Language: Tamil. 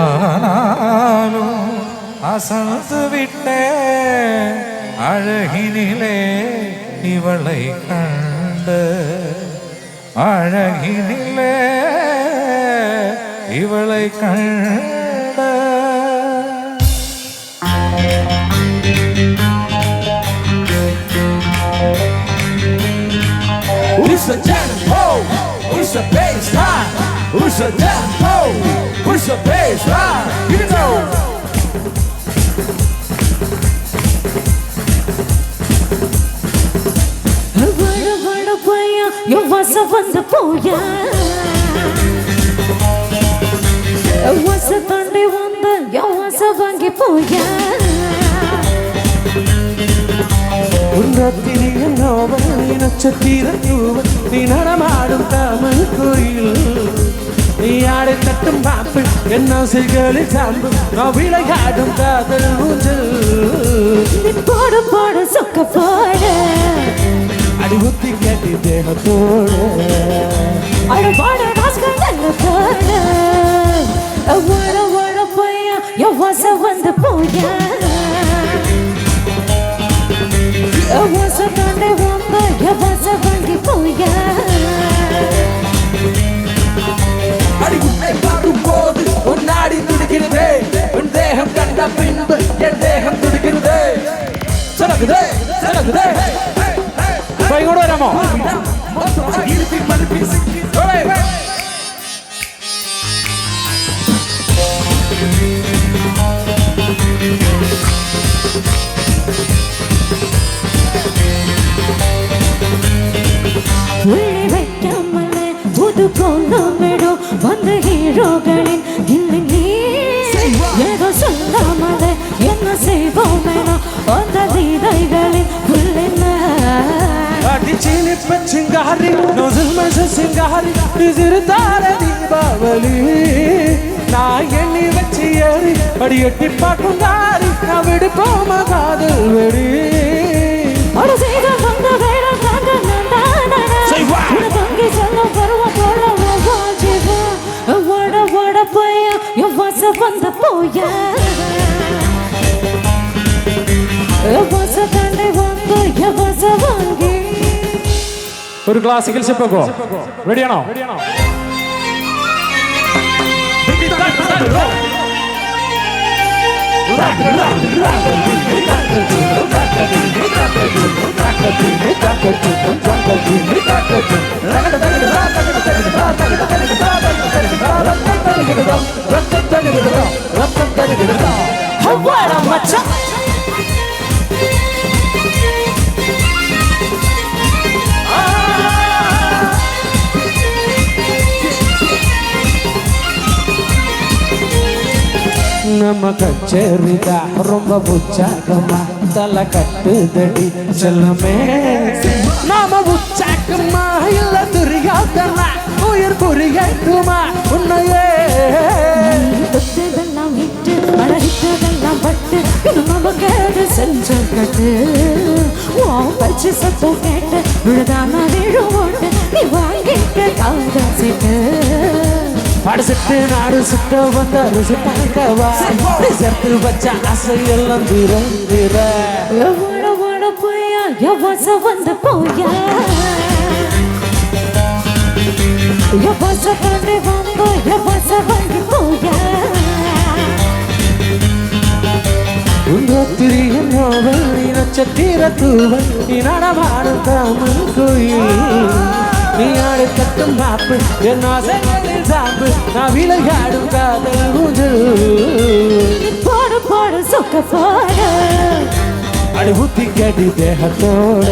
ஆனாலும் அசந்து விட்டே அழகினிலே இவளை கண்டு அழகினிலே இவளை கண்ட Push the tempo, push the bass line. Push the tempo, push the bass line. You know. Vada vada paya, yo vasa vanda poya. Vasa tande vanda, yo vasa vangi poya. உன்னத்தினிய நோவல் நட்சத்திர தூவல் நீ நடமாடும் தாமல் கோயில் நீ ஆடை தட்டும் மாப்பிள் என் ஆசைகளில் சாம்பு நான் விளையாடும் காதல் ஊஞ்சல் நீ போட போட சொக்க போட அடி ஊத்தி கேட்டி தேகத்தோடு அட போட ராஸ்கல் நல்ல போட வட வட பையா யோ வாச வந்து போயா வாச தாண்டே வந்த யோ வாச வாங்கி போயா அடி உன்னை பார்க்கும் போது உன் நாடி துடிக்கிறதே உன் தேகம் கண்ட பின்பு என் தேகம் துடிக்கிறதே சலகுதே சலகுதே போய் கூட வராமோ இருப்பி மறுப்பி உள்ளே வைக்காமலே புது கோலமிடும் வந்த ஹீரோகளின் இல்லை நீ ஏதோ சொல்லாமலே என்ன செய்வோமேனோ அந்த லீலைகளின் உள்ளின அடிச்சினி பச்சிங்காரி நோசில் மச சிங்காரி நிசிறுதார தீபாவளி நான் எண்ணி வச்சு ஏறி அடி எட்டி பார்க்கும் தாரி நான் விடுப்போமா காதல் வெடி ஒரு செய்த வந்த வேற தாங்க தங்கி சொல்ல பருவ போல வட வட பையா என் வாச வந்த போயா வாச தாண்டே வந்து என் வாச வாங்கி ഒരു ക്ലാസിക്കൽ സ്റ്റെപ്പ് റെഡിയാണോ What a macha நம்ம கச்சேரிதா ரொம்ப உற்சாகமா தலை கட்டுதடி செல்லமே நாம உற்சாகமா இல்ல துரியாதமா உயிர் புரியட்டுமா உன்னையே தொட்டதெல்லாம் விட்டு அழகிட்டதெல்லாம் பட்டு இன்னும் நமக்கு செஞ்ச கட்டு பறிச்சு சத்தம் கேட்டு விழுதாம விழுவோட்டு நீ வாங்கிட்டு காதல் சீட்டு படிச்சுட்டு நாடு சுட்ட வந்தாரு சுட்டாங்கவா சேர்த்து வச்ச ஆசையெல்லாம் தீர தீர ஓட ஓட போயா எவாச வந்து போயா எவாச தாண்டி வந்து எவாச வாங்கி போயா உன்னத்திரிய நோவல் நீ நட்சத்திர தூவல் நீ நடமாடும் தாமன் கோயில் நீ ஆடு கட்டும் மாப்பு என் ஆசைகளில் சாம்பு நான் விளையாடும் காதல் ஊஞ்சல் போடு போடு சொக்க போடு அடி ஊத்தி கேட்டி தேகத்தோட